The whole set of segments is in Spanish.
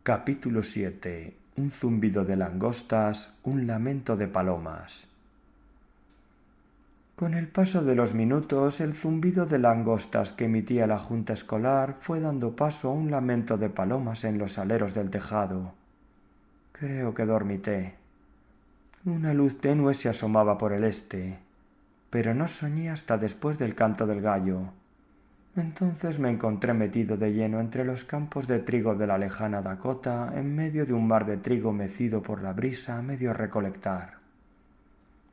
Capítulo 7. Un zumbido de langostas, un lamento de palomas. Con el paso de los minutos, el zumbido de langostas que emitía la junta escolar fue dando paso a un lamento de palomas en los aleros del tejado. Creo que dormité. Una luz tenue se asomaba por el este, pero no soñé hasta después del canto del gallo. Entonces me encontré metido de lleno entre los campos de trigo de la lejana Dakota, en medio de un mar de trigo mecido por la brisa a medio recolectar.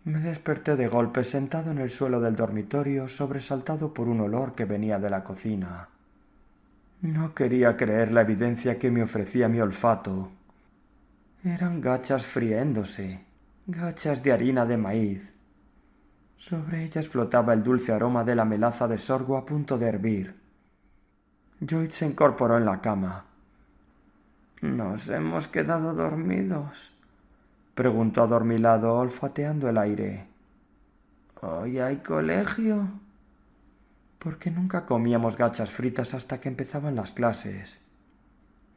Me desperté de golpe sentado en el suelo del dormitorio, sobresaltado por un olor que venía de la cocina. No quería creer la evidencia que me ofrecía mi olfato. Eran gachas friéndose, gachas de harina de maíz. Sobre ellas flotaba el dulce aroma de la melaza de sorgo a punto de hervir. Lloyd se incorporó en la cama. —¿Nos hemos quedado dormidos? —preguntó adormilado, olfateando el aire. —¿Hoy hay colegio? Porque nunca comíamos gachas fritas hasta que empezaban las clases.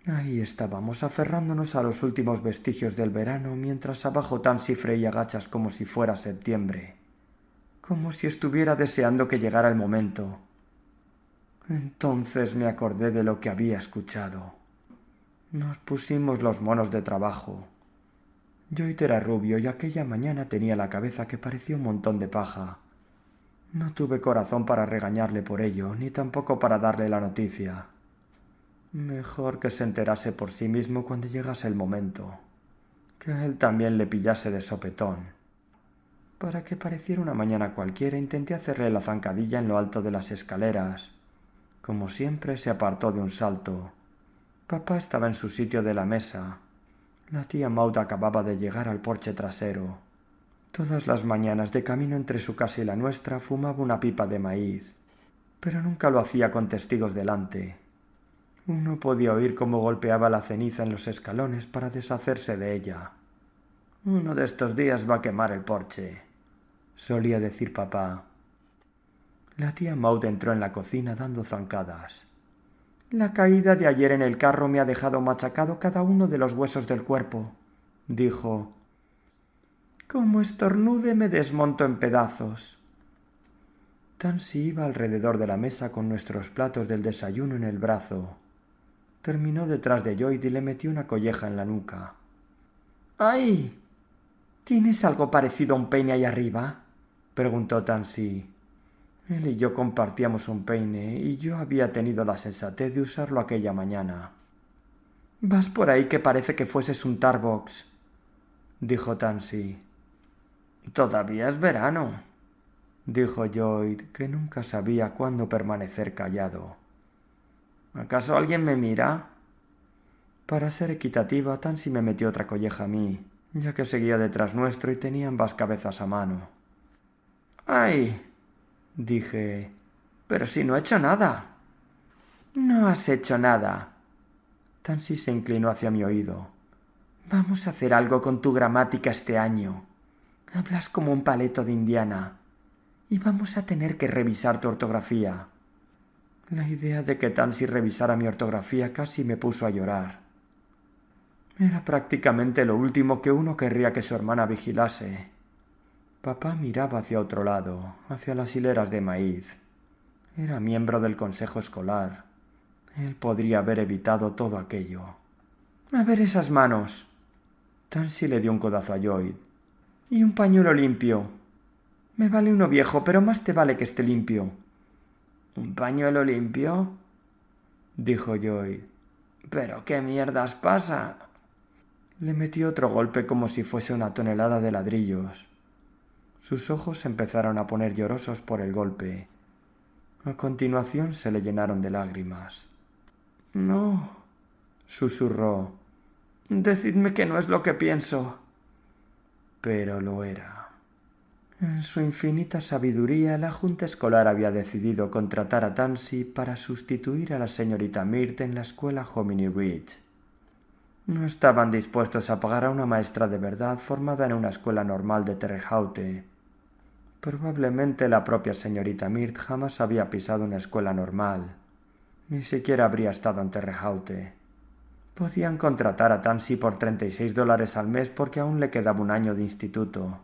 Ahí estábamos, aferrándonos a los últimos vestigios del verano, mientras abajo Tansy freía gachas como si fuera septiembre. Como si estuviera deseando que llegara el momento. Entonces me acordé de lo que había escuchado. Nos pusimos los monos de trabajo. Lloyd era rubio y aquella mañana tenía la cabeza que parecía un montón de paja. No tuve corazón para regañarle por ello, ni tampoco para darle la noticia. Mejor que se enterase por sí mismo cuando llegase el momento. Que a él también le pillase de sopetón. Para que pareciera una mañana cualquiera, intenté hacerle la zancadilla en lo alto de las escaleras. Como siempre, se apartó de un salto. Papá estaba en su sitio de la mesa. La tía Maud acababa de llegar al porche trasero. Todas las mañanas, de camino entre su casa y la nuestra, fumaba una pipa de maíz. Pero nunca lo hacía con testigos delante. Uno podía oír cómo golpeaba la ceniza en los escalones para deshacerse de ella. «Uno de estos días va a quemar el porche», solía decir papá. La tía Maud entró en la cocina dando zancadas. «La caída de ayer en el carro me ha dejado machacado cada uno de los huesos del cuerpo», dijo. «Como estornude me desmonto en pedazos». Tansy iba alrededor de la mesa con nuestros platos del desayuno en el brazo. Terminó detrás de Lloyd y le metió una colleja en la nuca. «¡Ay! ¿Tienes algo parecido a un peine ahí arriba?», preguntó Tansy. Él y yo compartíamos un peine y yo había tenido la sensatez de usarlo aquella mañana. «Vas por ahí que parece que fueses un tarbox», dijo Tansy. «Todavía es verano», dijo Lloyd, que nunca sabía cuándo permanecer callado. «¿Acaso alguien me mira?» Para ser equitativa, Tansy me metió otra colleja a mí, ya que seguía detrás nuestro y tenía ambas cabezas a mano. «¡Ay!», dije. «Pero si no he hecho nada». «No has hecho nada». Tansy se inclinó hacia mi oído. «Vamos a hacer algo con tu gramática este año. Hablas como un paleto de Indiana. Y vamos a tener que revisar tu ortografía». La idea de que Tansy revisara mi ortografía casi me puso a llorar. Era prácticamente lo último que uno querría que su hermana vigilase. Papá miraba hacia otro lado, hacia las hileras de maíz. Era miembro del consejo escolar. Él podría haber evitado todo aquello. «A ver esas manos». Tansy le dio un codazo a Lloyd. «Y un pañuelo limpio. Me vale uno viejo, pero más te vale que esté limpio». «¿Un pañuelo limpio?», dijo Lloyd. «¿Pero qué mierdas pasa?». Le metió otro golpe como si fuese una tonelada de ladrillos. Sus ojos se empezaron a poner llorosos por el golpe. A continuación se le llenaron de lágrimas. «No», susurró. «Decidme que no es lo que pienso». Pero lo era. En su infinita sabiduría, la junta escolar había decidido contratar a Tansy para sustituir a la señorita Myrt en la escuela Hominy Ridge. No estaban dispuestos a pagar a una maestra de verdad formada en una escuela normal de Terre Haute. Probablemente la propia señorita Myrt jamás había pisado una escuela normal. Ni siquiera habría estado en Terre Haute. Podían contratar a Tansy por $36 al mes porque aún le quedaba un año de instituto.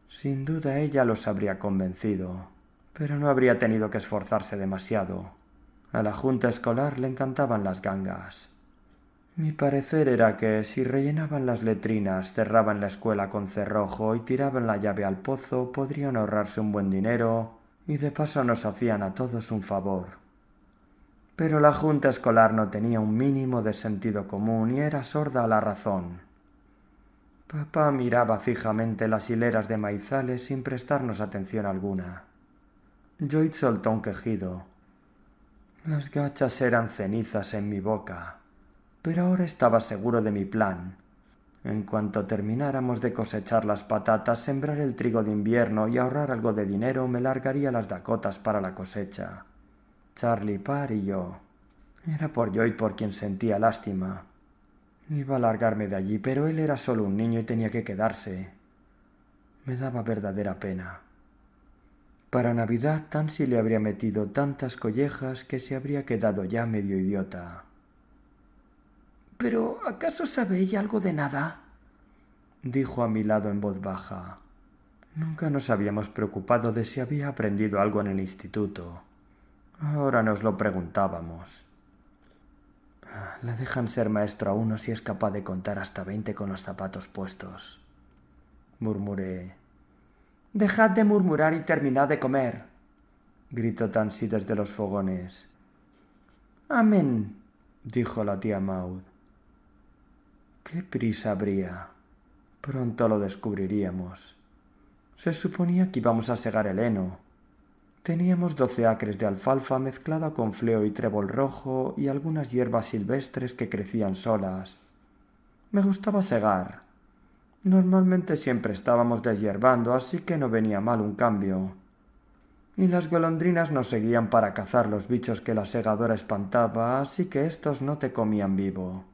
Sin duda ella los habría convencido, pero no habría tenido que esforzarse demasiado. A la junta escolar le encantaban las gangas. Mi parecer era que si rellenaban las letrinas, cerraban la escuela con cerrojo y tiraban la llave al pozo, podrían ahorrarse un buen dinero y de paso nos hacían a todos un favor. Pero la junta escolar no tenía un mínimo de sentido común y era sorda a la razón. Papá miraba fijamente las hileras de maizales sin prestarnos atención alguna. Joy soltó un quejido. Las gachas eran cenizas en mi boca. Pero ahora estaba seguro de mi plan. En cuanto termináramos de cosechar las patatas, sembrar el trigo de invierno y ahorrar algo de dinero, me largaría a las Dakotas para la cosecha. Charlie Parr y yo. Era por Joy por quien sentía lástima. Iba a largarme de allí, pero él era solo un niño y tenía que quedarse. Me daba verdadera pena. Para Navidad Tansy le habría metido tantas collejas que se habría quedado ya medio idiota. —¿Pero acaso sabe ella algo de nada? —dijo a mi lado en voz baja. Nunca nos habíamos preocupado de si había aprendido algo en el instituto. Ahora nos lo preguntábamos. La dejan ser maestro a uno si es capaz de contar hasta 20 con los zapatos puestos, murmuré. —Dejad de murmurar y terminad de comer —gritó Tansy desde los fogones. —Amén —dijo la tía Maud. ¿Qué prisa habría? Pronto lo descubriríamos. Se suponía que íbamos a segar el heno. Teníamos 12 acres de alfalfa mezclada con fleo y trébol rojo y algunas hierbas silvestres que crecían solas. Me gustaba segar. Normalmente siempre estábamos deshierbando, así que no venía mal un cambio. Y las golondrinas nos seguían para cazar los bichos que la segadora espantaba, así que estos no te comían vivo.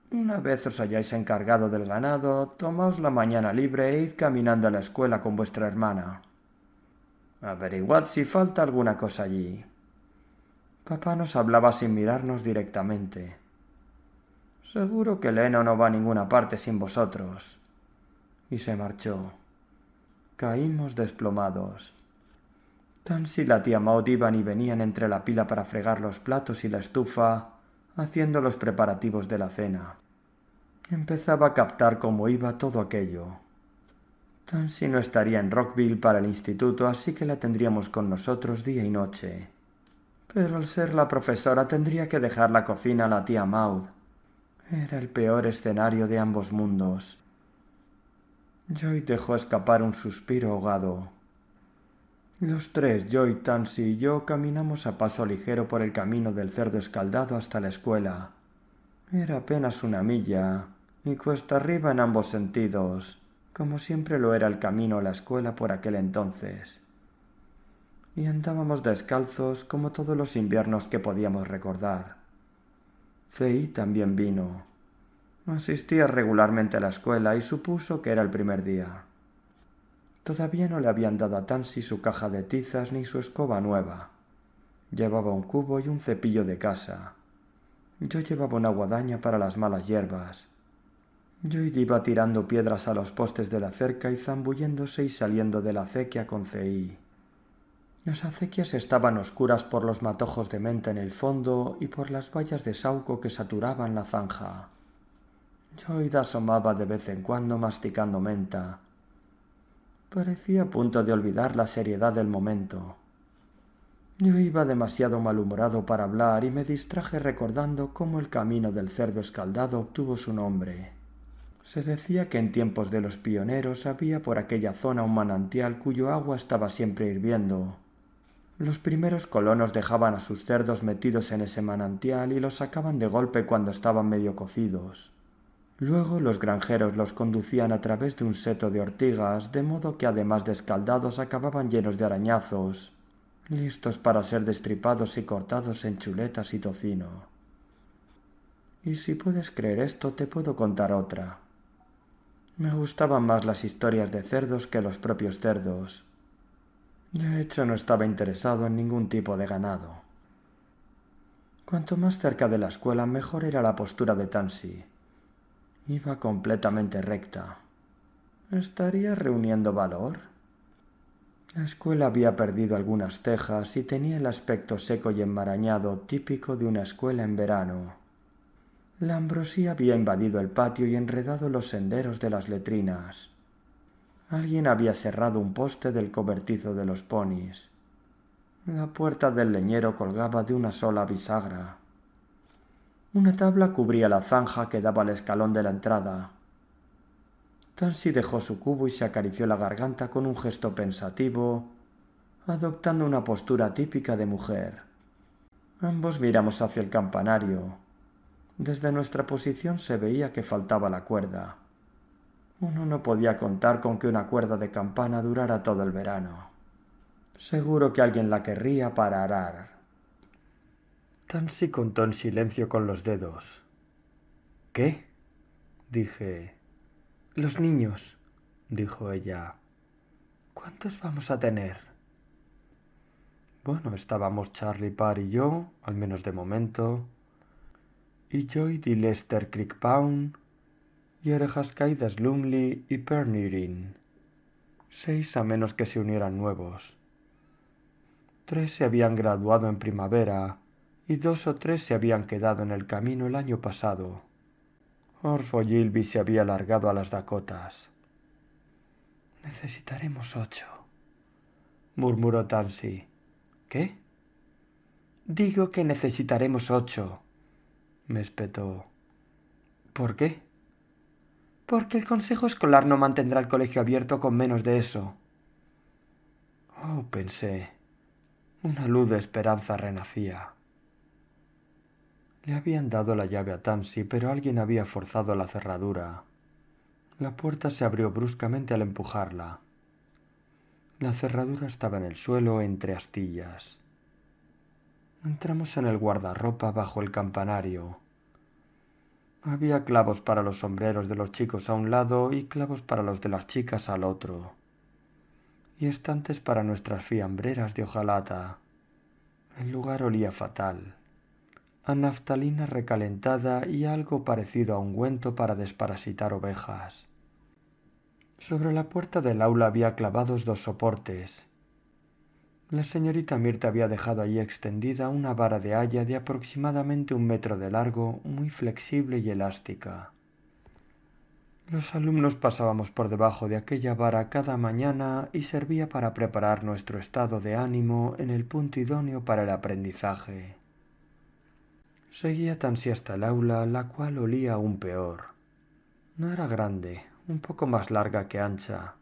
Una vez os hayáis encargado del ganado, tomaos la mañana libre e id caminando a la escuela con vuestra hermana. Averiguad si falta alguna cosa allí. Papá nos hablaba sin mirarnos directamente. Seguro que el heno no va a ninguna parte sin vosotros. Y se marchó. Caímos desplomados. Tansy y la tía Maud iban y venían entre la pila para fregar los platos y la estufa, haciendo los preparativos de la cena. Empezaba a captar cómo iba todo aquello. Tansy no estaría en Rockville para el instituto, así que la tendríamos con nosotros día y noche. Pero al ser la profesora tendría que dejar la cocina a la tía Maud. Era el peor escenario de ambos mundos. Joy dejó escapar un suspiro ahogado. Los tres, Joy, Tansy y yo, caminamos a paso ligero por el camino del cerdo escaldado hasta la escuela. Era apenas 1 milla, y cuesta arriba en ambos sentidos, como siempre lo era el camino a la escuela por aquel entonces. Y andábamos descalzos como todos los inviernos que podíamos recordar. Fei también vino. Asistía regularmente a la escuela y supuso que era el primer día. Todavía no le habían dado a Tansy su caja de tizas ni su escoba nueva. Llevaba un cubo y un cepillo de casa. Yo llevaba una guadaña para las malas hierbas. Yo iba tirando piedras a los postes de la cerca y zambulléndose y saliendo de la acequia con Cei. Las acequias estaban oscuras por los matojos de menta en el fondo y por las vallas de sauco que saturaban la zanja. Joy asomaba de vez en cuando masticando menta. Parecía a punto de olvidar la seriedad del momento. Yo iba demasiado malhumorado para hablar y me distraje recordando cómo el camino del cerdo escaldado obtuvo su nombre. Se decía que en tiempos de los pioneros había por aquella zona un manantial cuyo agua estaba siempre hirviendo. Los primeros colonos dejaban a sus cerdos metidos en ese manantial y los sacaban de golpe cuando estaban medio cocidos. Luego los granjeros los conducían a través de un seto de ortigas, de modo que además de escaldados acababan llenos de arañazos, listos para ser destripados y cortados en chuletas y tocino. Y si puedes creer esto, te puedo contar otra. Me gustaban más las historias de cerdos que los propios cerdos. De hecho, no estaba interesado en ningún tipo de ganado. Cuanto más cerca de la escuela, mejor era la postura de Tansy. Iba completamente recta. ¿Estaría reuniendo valor? La escuela había perdido algunas tejas y tenía el aspecto seco y enmarañado típico de una escuela en verano. La ambrosía había invadido el patio y enredado los senderos de las letrinas. Alguien había cerrado un poste del cobertizo de los ponis. La puerta del leñero colgaba de una sola bisagra. Una tabla cubría la zanja que daba al escalón de la entrada. Tansy dejó su cubo y se acarició la garganta con un gesto pensativo, adoptando una postura típica de mujer. Ambos miramos hacia el campanario. Desde nuestra posición se veía que faltaba la cuerda. Uno no podía contar con que una cuerda de campana durara todo el verano. Seguro que alguien la querría para arar. Tansy contó en silencio con los dedos. ¿Qué? Dije. Los niños, dijo ella. ¿Cuántos vamos a tener? Bueno, estábamos Charlie Parr y yo, al menos de momento, y Joy de Lester Crickpound, y Erehascaidas Lumley y Pernirin. 6 a menos que se unieran nuevos. 3 se habían graduado en primavera y 2 o 3 se habían quedado en el camino el año pasado. Orf Ogilvy se había largado a las Dakotas. Necesitaremos 8, murmuró Tansy. ¿Qué? Digo que necesitaremos 8, me espetó. ¿Por qué? Porque el consejo escolar no mantendrá el colegio abierto con menos de eso. Oh, pensé. Una luz de esperanza renacía. Le habían dado la llave a Tansy, pero alguien había forzado la cerradura. La puerta se abrió bruscamente al empujarla. La cerradura estaba en el suelo entre astillas. Entramos en el guardarropa bajo el campanario. Había clavos para los sombreros de los chicos a un lado y clavos para los de las chicas al otro. Y estantes para nuestras fiambreras de hojalata. El lugar olía fatal. A naftalina recalentada y algo parecido a ungüento para desparasitar ovejas. Sobre la puerta del aula había clavados 2 soportes. La señorita Mirta había dejado allí extendida una vara de haya de aproximadamente 1 metro de largo, muy flexible y elástica. Los alumnos pasábamos por debajo de aquella vara cada mañana y servía para preparar nuestro estado de ánimo en el punto idóneo para el aprendizaje. Seguía Tansy hasta el aula, la cual olía aún peor. No era grande, un poco más larga que ancha.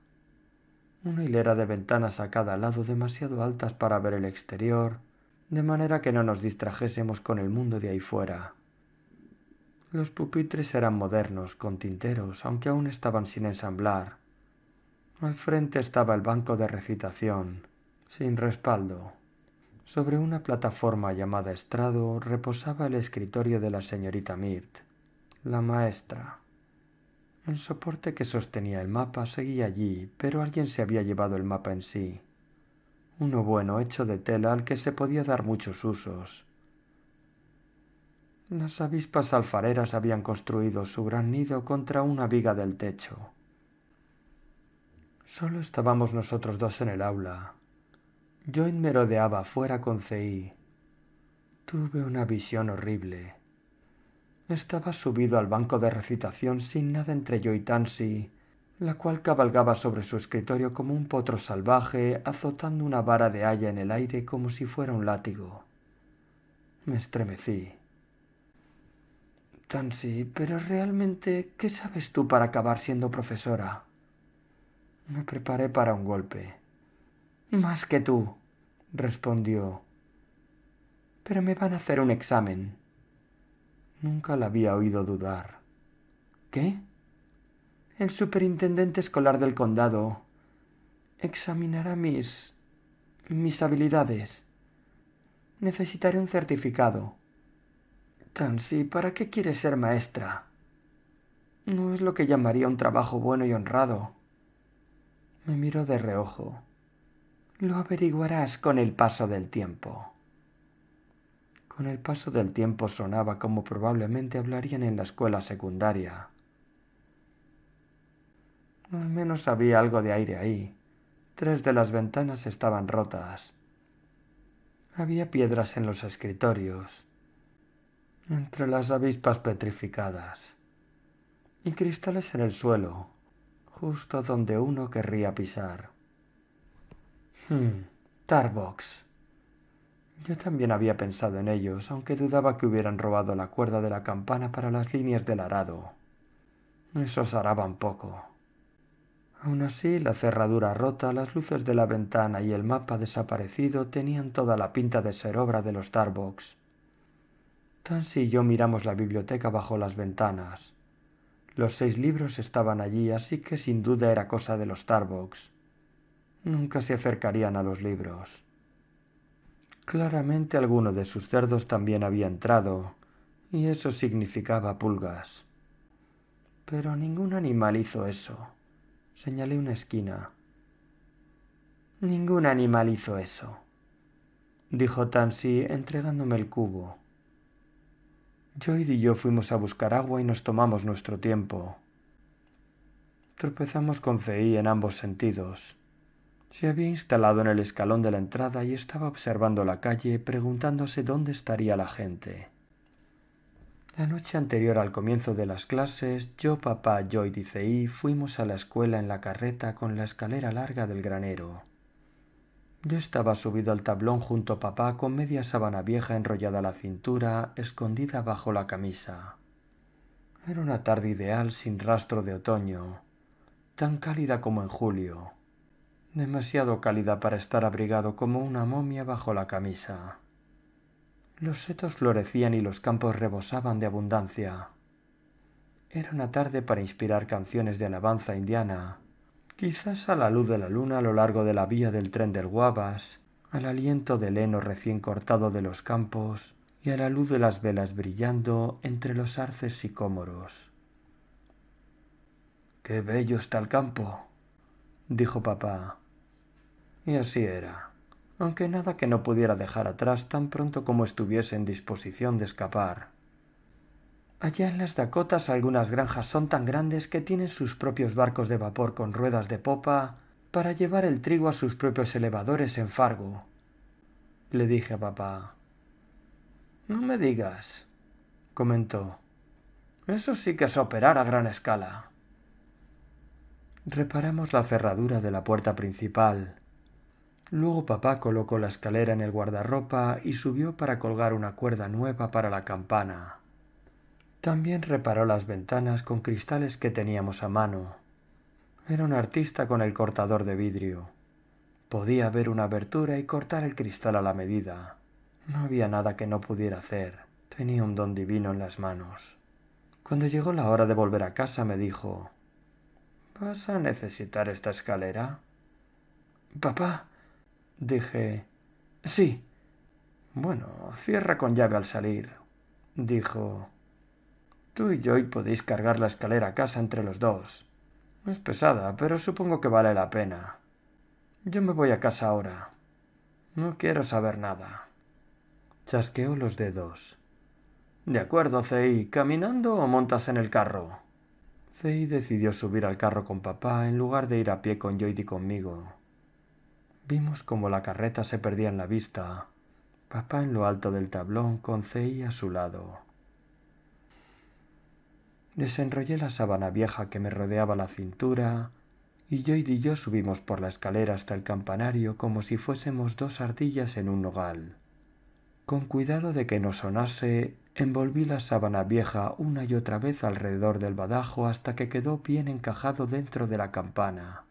Una hilera de ventanas a cada lado demasiado altas para ver el exterior, de manera que no nos distrajésemos con el mundo de ahí fuera. Los pupitres eran modernos, con tinteros, aunque aún estaban sin ensamblar. Al frente estaba el banco de recitación, sin respaldo. Sobre una plataforma llamada estrado reposaba el escritorio de la señorita Mirt, la maestra. El soporte que sostenía el mapa seguía allí, pero alguien se había llevado el mapa en sí. Uno bueno, hecho de tela, al que se podía dar muchos usos. Las avispas alfareras habían construido su gran nido contra una viga del techo. Solo estábamos nosotros 2 en el aula. Joy merodeaba afuera con C.I. Tuve una visión horrible. Estaba subido al banco de recitación sin nada entre yo y Tansy, la cual cabalgaba sobre su escritorio como un potro salvaje, azotando una vara de haya en el aire como si fuera un látigo. Me estremecí. Tansy, pero realmente, ¿qué sabes tú para acabar siendo profesora? Me preparé para un golpe. Más que tú, respondió. Pero me van a hacer un examen. Nunca la había oído dudar. ¿Qué? El superintendente escolar del condado examinará mis habilidades. Necesitaré un certificado. Tansy, ¿para qué quieres ser maestra? No es lo que llamaría un trabajo bueno y honrado. Me miró de reojo. Lo averiguarás con el paso del tiempo. Con el paso del tiempo sonaba como probablemente hablarían en la escuela secundaria. Al menos había algo de aire ahí. 3 de las ventanas estaban rotas. Había piedras en los escritorios, entre las avispas petrificadas, y cristales en el suelo, justo donde uno querría pisar. Tarbox. Yo también había pensado en ellos, aunque dudaba que hubieran robado la cuerda de la campana para las líneas del arado. Esos araban poco. Aún así, la cerradura rota, las luces de la ventana y el mapa desaparecido tenían toda la pinta de ser obra de los Tarbox. Tansy y yo miramos la biblioteca bajo las ventanas. Los 6 libros estaban allí, así que sin duda era cosa de los Tarbox. Nunca se acercarían a los libros. Claramente alguno de sus cerdos también había entrado, y eso significaba pulgas. Pero ningún animal hizo eso. Señalé una esquina. Ningún animal hizo eso, dijo Tansy entregándome el cubo. Joyd y yo fuimos a buscar agua y nos tomamos nuestro tiempo. Tropezamos con Cei en ambos sentidos. Se había instalado en el escalón de la entrada y estaba observando la calle preguntándose dónde estaría la gente. La noche anterior al comienzo de las clases, yo, papá, Joyd y Cei fuimos a la escuela en la carreta con la escalera larga del granero. Yo estaba subido al tablón junto a papá con media sábana vieja enrollada a la cintura, escondida bajo la camisa. Era una tarde ideal sin rastro de otoño, tan cálida como en julio, demasiado cálida para estar abrigado como una momia bajo la camisa. Los setos florecían y los campos rebosaban de abundancia. Era una tarde para inspirar canciones de alabanza indiana, quizás a la luz de la luna a lo largo de la vía del tren del Wabash, al aliento del heno recién cortado de los campos y a la luz de las velas brillando entre los arces sicómoros. «¡Qué bello está el campo!», dijo papá. Y así era, aunque nada que no pudiera dejar atrás tan pronto como estuviese en disposición de escapar. Allá en las Dakotas algunas granjas son tan grandes que tienen sus propios barcos de vapor con ruedas de popa para llevar el trigo a sus propios elevadores en Fargo, le dije a papá. No me digas, comentó. Eso sí que es operar a gran escala. Reparamos la cerradura de la puerta principal. Luego papá colocó la escalera en el guardarropa y subió para colgar una cuerda nueva para la campana. También reparó las ventanas con cristales que teníamos a mano. Era un artista con el cortador de vidrio. Podía ver una abertura y cortar el cristal a la medida. No había nada que no pudiera hacer. Tenía un don divino en las manos. Cuando llegó la hora de volver a casa me dijo: ¿Vas a necesitar esta escalera? Papá, dije. Sí. Bueno, cierra con llave al salir, dijo. Tú y yo podéis cargar la escalera a casa entre los dos. Es pesada, pero supongo que vale la pena. Yo me voy a casa ahora. No quiero saber nada. Chasqueó los dedos. De acuerdo, Cei. ¿Caminando o montas en el carro? Cei decidió subir al carro con papá en lugar de ir a pie con Joyd y conmigo. Vimos cómo la carreta se perdía en la vista. Papá en lo alto del tablón con Cei a su lado. Desenrollé la sábana vieja que me rodeaba la cintura y Joyd y yo subimos por la escalera hasta el campanario como si fuésemos 2 ardillas en un nogal. Con cuidado de que no sonase, envolví la sábana vieja una y otra vez alrededor del badajo hasta que quedó bien encajado dentro de la campana.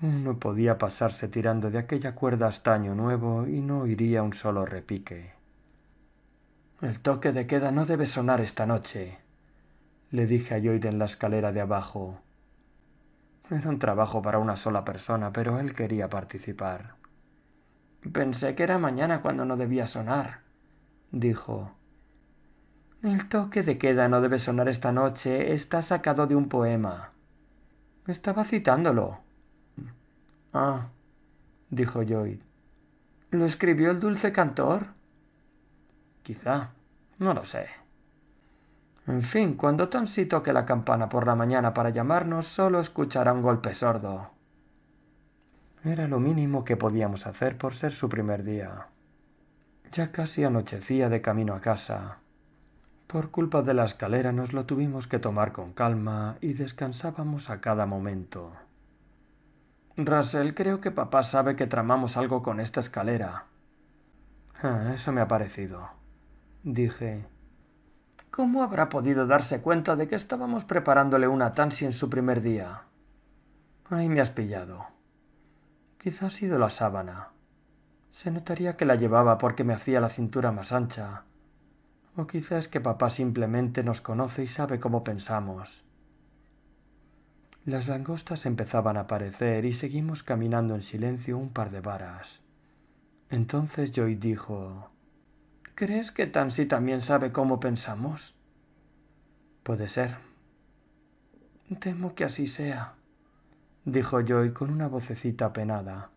Uno podía pasarse tirando de aquella cuerda hasta Año Nuevo y no oiría un solo repique. El toque de queda no debe sonar esta noche, le dije a Joyd en la escalera de abajo. Era un trabajo para una sola persona, pero él quería participar. Pensé que era mañana cuando no debía sonar, dijo. El toque de queda no debe sonar esta noche, está sacado de un poema. Estaba citándolo. Ah, dijo Joyd. ¿Lo escribió el dulce cantor? Quizá. No lo sé. En fin, cuando Tansy toque la campana por la mañana para llamarnos, solo escuchará un golpe sordo. Era lo mínimo que podíamos hacer por ser su primer día. Ya casi anochecía de camino a casa. Por culpa de la escalera nos lo tuvimos que tomar con calma y descansábamos a cada momento. Russell, creo que papá sabe que tramamos algo con esta escalera. Eso me ha parecido, dije. ¿Cómo habrá podido darse cuenta de que estábamos preparándole una Tansy en su primer día? Ahí me has pillado. Quizá ha sido la sábana. Se notaría que la llevaba porque me hacía la cintura más ancha. O quizá es que papá simplemente nos conoce y sabe cómo pensamos. Las langostas empezaban a aparecer y seguimos caminando en silencio un par de varas. Entonces Joy dijo: ¿Crees que Tansy también sabe cómo pensamos? Puede ser. Temo que así sea, dijo Joy con una vocecita apenada.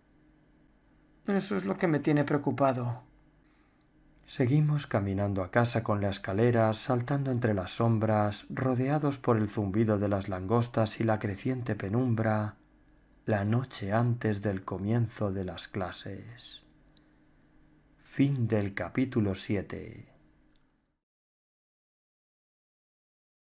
Eso es lo que me tiene preocupado. Seguimos caminando a casa con la escalera, saltando entre las sombras, rodeados por el zumbido de las langostas y la creciente penumbra, la noche antes del comienzo de las clases. Fin del capítulo 7.